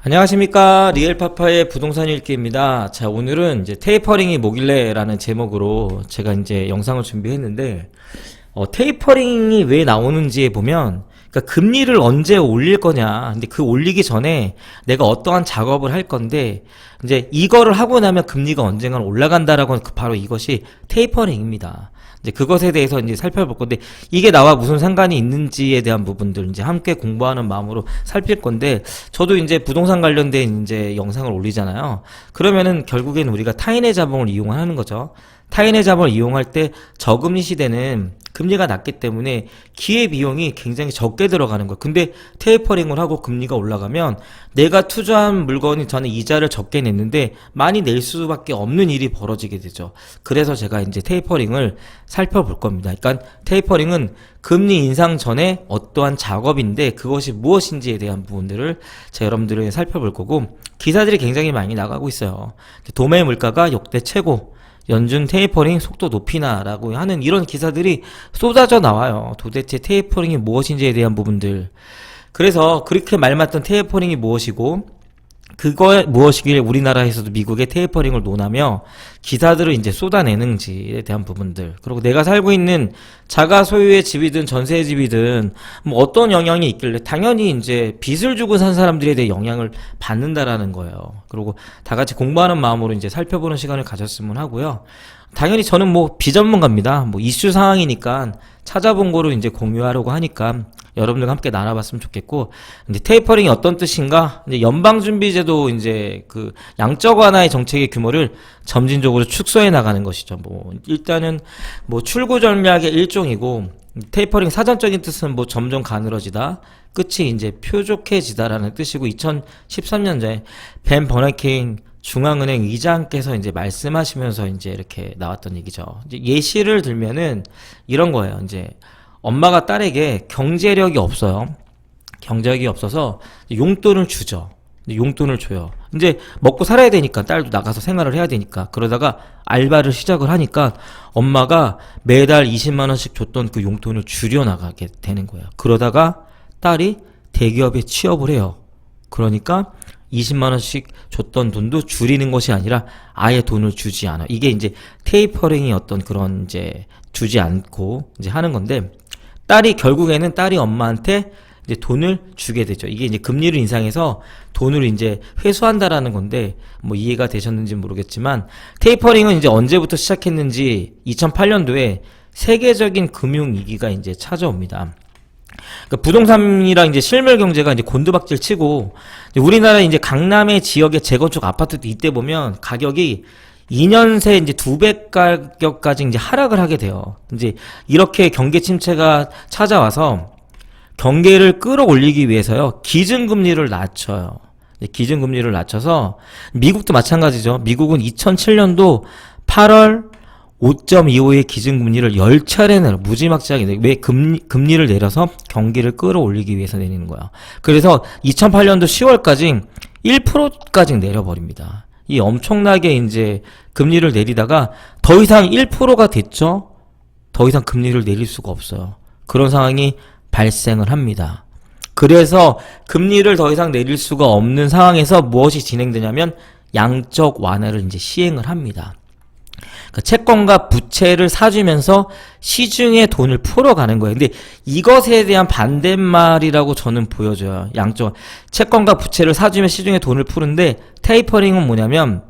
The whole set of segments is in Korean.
안녕하십니까, 리얼파파의 부동산 읽기입니다. 자, 오늘은 이제 테이퍼링이 뭐길래라는 제목으로 제가 이제 영상을 준비했는데, 테이퍼링이 왜 나오는지에 보면, 그러니까 금리를 언제 올릴 거냐. 근데 그 올리기 전에 내가 어떠한 작업을 할 건데, 이제 이거를 하고 나면 금리가 언젠간 올라간다라고 하는 바로 이것이 테이퍼링입니다. 이제 그것에 대해서 이제 살펴볼 건데, 이게 나와 무슨 상관이 있는지에 대한 부분들 이제 함께 공부하는 마음으로 살필 건데, 저도 이제 부동산 관련된 이제 영상을 올리잖아요. 그러면은 결국엔 우리가 타인의 자본을 이용하는 거죠. 타인의 자본을 이용할 때 저금리 시대는 금리가 낮기 때문에 기회비용이 굉장히 적게 들어가는 거예요. 근데 테이퍼링을 하고 금리가 올라가면 내가 투자한 물건이 저는 이자를 적게 냈는데 많이 낼 수밖에 없는 일이 벌어지게 되죠. 그래서 제가 이제 테이퍼링을 살펴볼 겁니다. 그러니까 테이퍼링은 금리 인상 전에 어떠한 작업인데 그것이 무엇인지에 대한 부분들을 제가 여러분들에게 살펴볼 거고, 기사들이 굉장히 많이 나가고 있어요. 도매 물가가 역대 최고, 연준 테이퍼링 속도 높이나 라고 하는 이런 기사들이 쏟아져 나와요. 도대체 테이퍼링이 무엇인지에 대한 부분들. 그래서 그렇게 말 맞던 테이퍼링이 무엇이고, 그거 무엇이길래 우리나라에서도 미국의 테이퍼링을 논하며 기사들을 이제 쏟아내는지에 대한 부분들, 그리고 내가 살고 있는 자가 소유의 집이든 전세의 집이든 뭐 어떤 영향이 있길래 당연히 이제 빚을 주고 산 사람들에 대해 영향을 받는다라는 거예요. 그리고 다 같이 공부하는 마음으로 이제 살펴보는 시간을 가졌으면 하고요. 당연히 저는 뭐 비전문가입니다. 뭐 이슈 상황이니까 찾아본 거로 이제 공유하려고 하니까 여러분들과 함께 나눠봤으면 좋겠고, 이제 테이퍼링이 어떤 뜻인가? 이제 연방준비제도 이제 그 양적 완화의 정책의 규모를 점진적으로 축소해 나가는 것이죠. 뭐 일단은 뭐 출구 전략의 일종이고, 테이퍼링 사전적인 뜻은 뭐 점점 가늘어지다, 끝이 이제 표족해지다라는 뜻이고, 2013년에 벤 버나케인 중앙은행 의장께서 이제 말씀하시면서 이제 이렇게 나왔던 얘기죠. 이제 예시를 들면은 이런 거예요. 이제 엄마가 딸에게 경제력이 없어요. 경제력이 없어서 용돈을 주죠. 용돈을 줘요. 이제 먹고 살아야 되니까 딸도 나가서 생활을 해야 되니까, 그러다가 알바를 시작을 하니까 엄마가 매달 20만 원씩 줬던 그 용돈을 줄여 나가게 되는 거예요. 그러다가 딸이 대기업에 취업을 해요. 그러니까 20만 원씩 줬던 돈도 줄이는 것이 아니라 아예 돈을 주지 않아. 이게 이제 테이퍼링이 어떤 그런 이제 주지 않고 이제 하는 건데, 결국에는 딸이 엄마한테 이제 돈을 주게 되죠. 이게 이제 금리를 인상해서 돈을 이제 회수한다라는 건데, 뭐 이해가 되셨는지 모르겠지만, 테이퍼링은 이제 언제부터 시작했는지 2008년도에 세계적인 금융위기가 이제 찾아옵니다. 그러니까 부동산이랑 이제 실물 경제가 이제 곤두박질 치고, 우리나라 이제 강남의 지역의 재건축 아파트도 이때 보면 가격이 2년 새 이제 2배 가격까지 이제 하락을 하게 돼요. 이제 이렇게 경기 침체가 찾아와서 경기를 끌어올리기 위해서요, 기준금리를 낮춰요. 기준금리를 낮춰서, 미국도 마찬가지죠. 미국은 2007년도 8월 5.25의 기준금리를 10차례 내려, 무지막지하게 내려. 왜? 금리를 내려서 경기를 끌어올리기 위해서 내리는 거야. 그래서 2008년도 10월까지 1%까지 내려버립니다. 이 엄청나게 이제 금리를 내리다가 더 이상 1%가 됐죠? 더 이상 금리를 내릴 수가 없어요. 그런 상황이 발생을 합니다. 그래서 금리를 더 이상 내릴 수가 없는 상황에서 무엇이 진행되냐면 양적 완화를 이제 시행을 합니다. 그러니까 채권과 부채를 사주면서 시중에 돈을 풀어가는 거예요. 근데 이것에 대한 반대말이라고 저는 보여져요. 양쪽 채권과 부채를 사주면 시중에 돈을 푸는데, 테이퍼링은 뭐냐면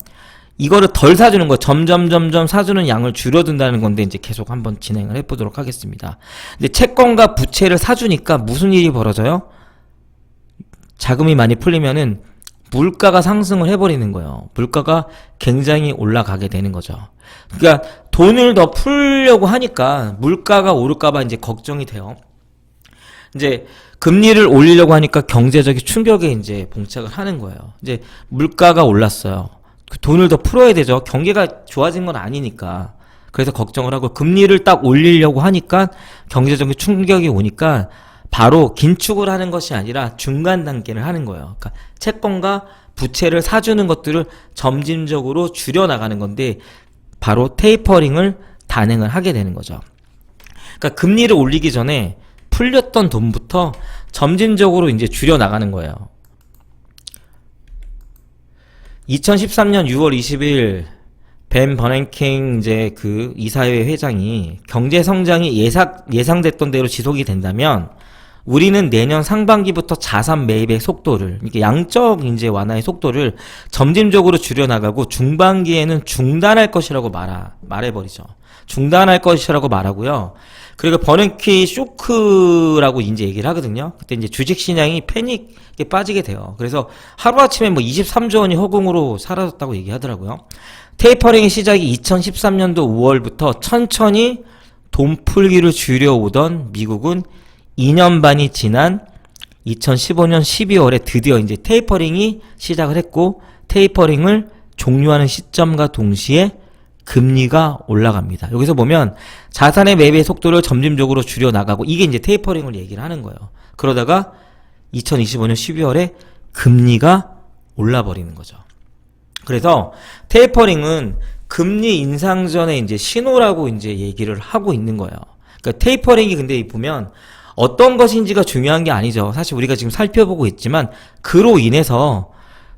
이거를 덜 사주는 거예요. 점점 사주는 양을 줄여든다는 건데, 이제 계속 한번 진행을 해보도록 하겠습니다. 근데 채권과 부채를 사주니까 무슨 일이 벌어져요? 자금이 많이 풀리면은 물가가 상승을 해버리는 거예요. 물가가 굉장히 올라가게 되는 거죠. 그러니까 돈을 더 풀려고 하니까 물가가 오를까봐 이제 걱정이 돼요. 이제 금리를 올리려고 하니까 경제적인 충격에 이제 봉착을 하는 거예요. 이제 물가가 올랐어요. 그 돈을 더 풀어야 되죠. 경기가 좋아진 건 아니니까. 그래서 걱정을 하고, 금리를 딱 올리려고 하니까 경제적인 충격이 오니까 바로 긴축을 하는 것이 아니라 중간 단계를 하는 거예요. 그러니까 채권과 부채를 사주는 것들을 점진적으로 줄여나가는 건데, 바로 테이퍼링을 단행을 하게 되는 거죠. 그러니까 금리를 올리기 전에 풀렸던 돈부터 점진적으로 이제 줄여나가는 거예요. 2013년 6월 20일 벤 버냉킹 이제 그 이사회 회장이 경제 성장이 예상됐던 대로 지속이 된다면 우리는 내년 상반기부터 자산 매입의 속도를, 이렇게 양적 인제 완화의 속도를 점진적으로 줄여나가고 중반기에는 중단할 것이라고 말해버리죠. 중단할 것이라고 말하고요. 그리고 버냉키 쇼크라고 이제 얘기를 하거든요. 그때 이제 주식 시장이 패닉에 빠지게 돼요. 그래서 하루아침에 뭐 23조 원이 허공으로 사라졌다고 얘기하더라고요. 테이퍼링의 시작이 2013년도 5월부터 천천히 돈 풀기를 줄여오던 미국은 2년 반이 지난 2015년 12월에 드디어 이제 테이퍼링이 시작을 했고, 테이퍼링을 종료하는 시점과 동시에 금리가 올라갑니다. 여기서 보면 자산의 매입의 속도를 점진적으로 줄여나가고, 이게 이제 테이퍼링을 얘기를 하는 거예요. 그러다가 2025년 12월에 금리가 올라버리는 거죠. 그래서 테이퍼링은 금리 인상 전에 이제 신호라고 이제 얘기를 하고 있는 거예요. 그러니까 테이퍼링이 근데 보면 어떤 것인지가 중요한 게 아니죠. 사실 우리가 지금 살펴보고 있지만 그로 인해서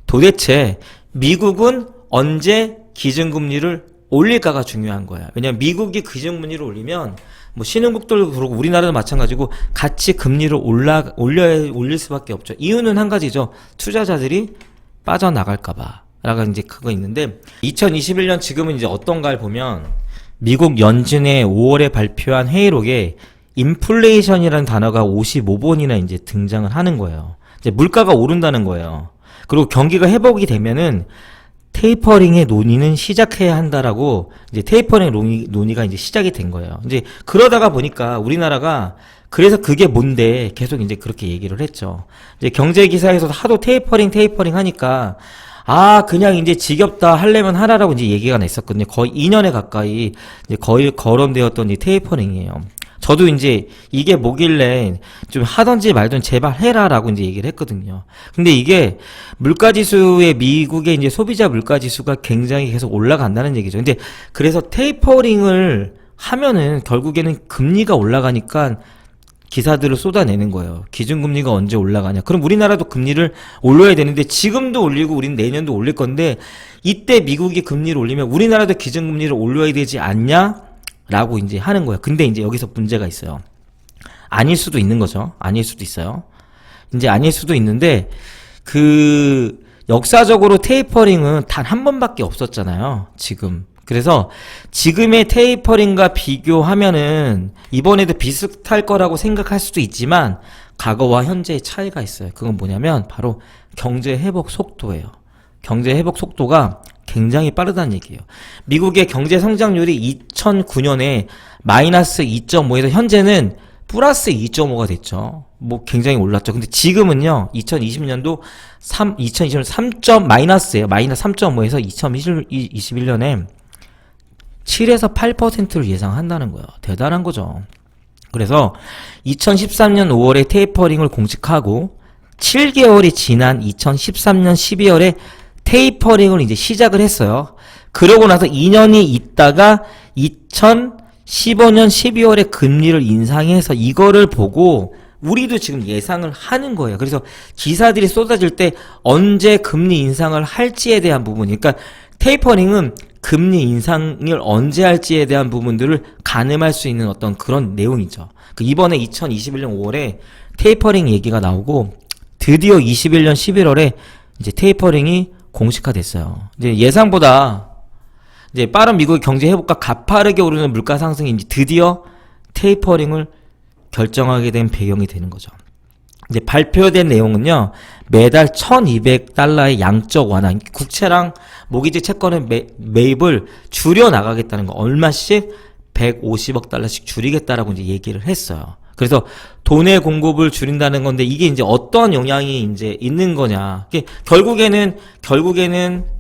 도대체 미국은 언제 기준금리를 올릴까가 중요한 거야. 왜냐면 미국이 기준금리를 올리면 뭐 신흥국들도 그렇고 우리나라도 마찬가지고 같이 금리를 올릴 수밖에 없죠. 이유는 한 가지죠. 투자자들이 빠져나갈까봐. 라가 이제 그거 있는데, 2021년 지금은 이제 어떤가를 보면 미국 연준의 5월에 발표한 회의록에 인플레이션이라는 단어가 55번이나 이제 등장을 하는 거예요. 이제 물가가 오른다는 거예요. 그리고 경기가 회복이 되면은 테이퍼링의 논의는 시작해야 한다라고 이제 테이퍼링 논의가 이제 시작이 된 거예요. 이제 그러다가 보니까 우리나라가 그래서 그게 뭔데 계속 이제 그렇게 얘기를 했죠. 이제 경제 기사에서도 하도 테이퍼링 하니까 그냥 이제 지겹다, 하려면 하라라고 이제 얘기가 냈었거든요. 거의 2년에 가까이 이제 거의 거론되었던 이 테이퍼링이에요. 저도 이제 이게 뭐길래 좀 하던지 말든 제발 해라라고 이제 얘기를 했거든요. 근데 이게 물가지수의 미국의 이제 소비자 물가지수가 굉장히 계속 올라간다는 얘기죠. 근데 그래서 테이퍼링을 하면은 결국에는 금리가 올라가니까 기사들을 쏟아내는 거예요. 기준금리가 언제 올라가냐. 그럼 우리나라도 금리를 올려야 되는데 지금도 올리고 우리는 내년도 올릴 건데, 이때 미국이 금리를 올리면 우리나라도 기준금리를 올려야 되지 않냐? 라고 이제 하는 거예요. 근데 이제 여기서 문제가 있어요. 아닐 수도 있는 거죠. 아닐 수도 있어요. 이제 아닐 수도 있는데, 역사적으로 테이퍼링은 단 한 번밖에 없었잖아요. 지금. 그래서 지금의 테이퍼링과 비교하면은 이번에도 비슷할 거라고 생각할 수도 있지만 과거와 현재의 차이가 있어요. 그건 뭐냐면 바로 경제 회복 속도예요. 경제 회복 속도가 굉장히 빠르다는 얘기예요. 미국의 경제 성장률이 2009년에 마이너스 2.5에서 현재는 플러스 2.5가 됐죠. 뭐 굉장히 올랐죠. 근데 지금은요, 2020년도 2020년 마이너스예요. 마이너스 3.5에서 2021년에 7에서 8%를 예상한다는 거예요. 대단한 거죠. 그래서 2013년 5월에 테이퍼링을 공식하고 7개월이 지난 2013년 12월에 테이퍼링을 이제 시작을 했어요. 그러고 나서 2년이 있다가 2015년 12월에 금리를 인상해서 이거를 보고 우리도 지금 예상을 하는 거예요. 그래서 기사들이 쏟아질 때 언제 금리 인상을 할지에 대한 부분, 그러니까 테이퍼링은 금리 인상을 언제 할지에 대한 부분들을 가늠할 수 있는 어떤 그런 내용이죠. 이번에 2021년 5월에 테이퍼링 얘기가 나오고 드디어 21년 11월에 이제 테이퍼링이 공식화됐어요. 이제 예상보다 이제 빠른 미국의 경제 회복과 가파르게 오르는 물가 상승이 이제 드디어 테이퍼링을 결정하게 된 배경이 되는 거죠. 이제 발표된 내용은요, 매달 $1,200의 양적 완화, 국채랑 모기지 채권의 매입을 줄여 나가겠다는 거, 얼마씩 150억 달러씩 줄이겠다라고 이제 얘기를 했어요. 그래서 돈의 공급을 줄인다는 건데 이게 이제 어떤 영향이 이제 있는 거냐. 결국에는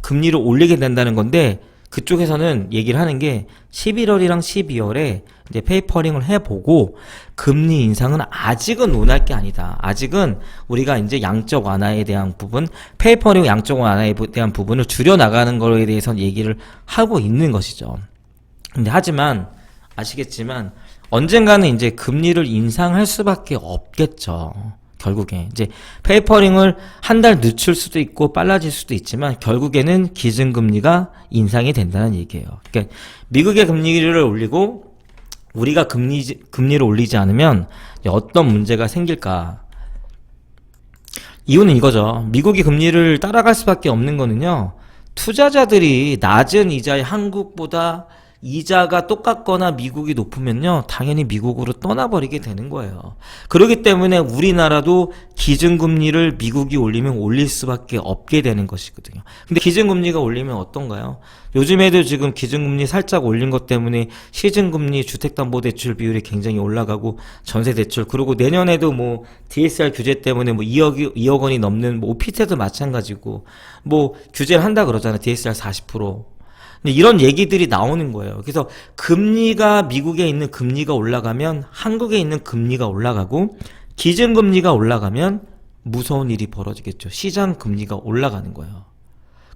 금리를 올리게 된다는 건데, 그쪽에서는 얘기를 하는 게 11월이랑 12월에 이제 페이퍼링을 해보고 금리 인상은 아직은 논할 게 아니다. 아직은 우리가 이제 양적 완화에 대한 부분, 페이퍼링 양적 완화에 대한 부분을 줄여나가는 거에 대해서 얘기를 하고 있는 것이죠. 근데 하지만 아시겠지만 언젠가는 이제 금리를 인상할 수밖에 없겠죠. 결국에 이제 페이퍼링을 한 달 늦출 수도 있고 빨라질 수도 있지만 결국에는 기준금리가 인상이 된다는 얘기예요. 그러니까 미국의 금리를 올리고 우리가 금리를 올리지 않으면 어떤 문제가 생길까? 이유는 이거죠. 미국이 금리를 따라갈 수밖에 없는 거는요. 투자자들이 낮은 이자의 한국보다 이자가 똑같거나 미국이 높으면요, 당연히 미국으로 떠나버리게 되는 거예요. 그렇기 때문에 우리나라도 기준금리를 미국이 올리면 올릴 수밖에 없게 되는 것이거든요. 근데 기준금리가 올리면 어떤가요? 요즘에도 지금 기준금리 살짝 올린 것 때문에 시중금리 주택담보대출 비율이 굉장히 올라가고 전세대출, 그리고 내년에도 뭐 DSR 규제 때문에 뭐 2억 원이 넘는 뭐 오피스텔도 마찬가지고 뭐 규제를 한다 그러잖아요. DSR 40%. 근데 이런 얘기들이 나오는 거예요. 그래서 금리가 미국에 있는 금리가 올라가면 한국에 있는 금리가 올라가고 기준금리가 올라가면 무서운 일이 벌어지겠죠. 시장 금리가 올라가는 거예요.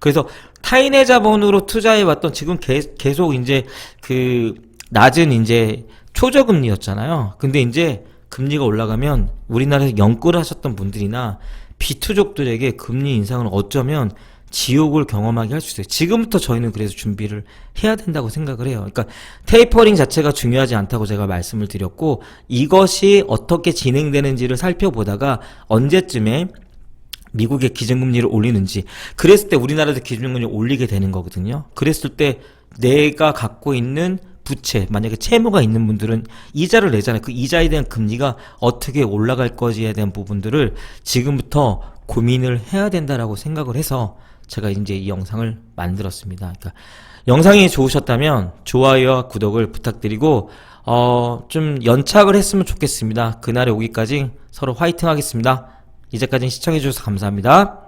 그래서 타인의 자본으로 투자해왔던 지금 계속 이제 그 낮은 이제 초저금리였잖아요. 근데 이제 금리가 올라가면 우리나라에서 연끌 하셨던 분들이나 비투족들에게 금리 인상은 어쩌면 지옥을 경험하게 할 수 있어요. 지금부터 저희는 그래서 준비를 해야 된다고 생각을 해요. 그러니까 테이퍼링 자체가 중요하지 않다고 제가 말씀을 드렸고, 이것이 어떻게 진행되는지를 살펴보다가 언제쯤에 미국의 기준금리를 올리는지, 그랬을 때 우리나라도 기준금리를 올리게 되는 거거든요. 그랬을 때 내가 갖고 있는 부채, 만약에 채무가 있는 분들은 이자를 내잖아요. 그 이자에 대한 금리가 어떻게 올라갈 것에 대한 부분들을 지금부터 고민을 해야 된다라고 생각을 해서 제가 이제 이 영상을 만들었습니다. 그러니까 영상이 좋으셨다면 좋아요와 구독을 부탁드리고 좀 연착을 했으면 좋겠습니다. 그날에 오기까지 서로 화이팅 하겠습니다. 이제까지 시청해주셔서 감사합니다.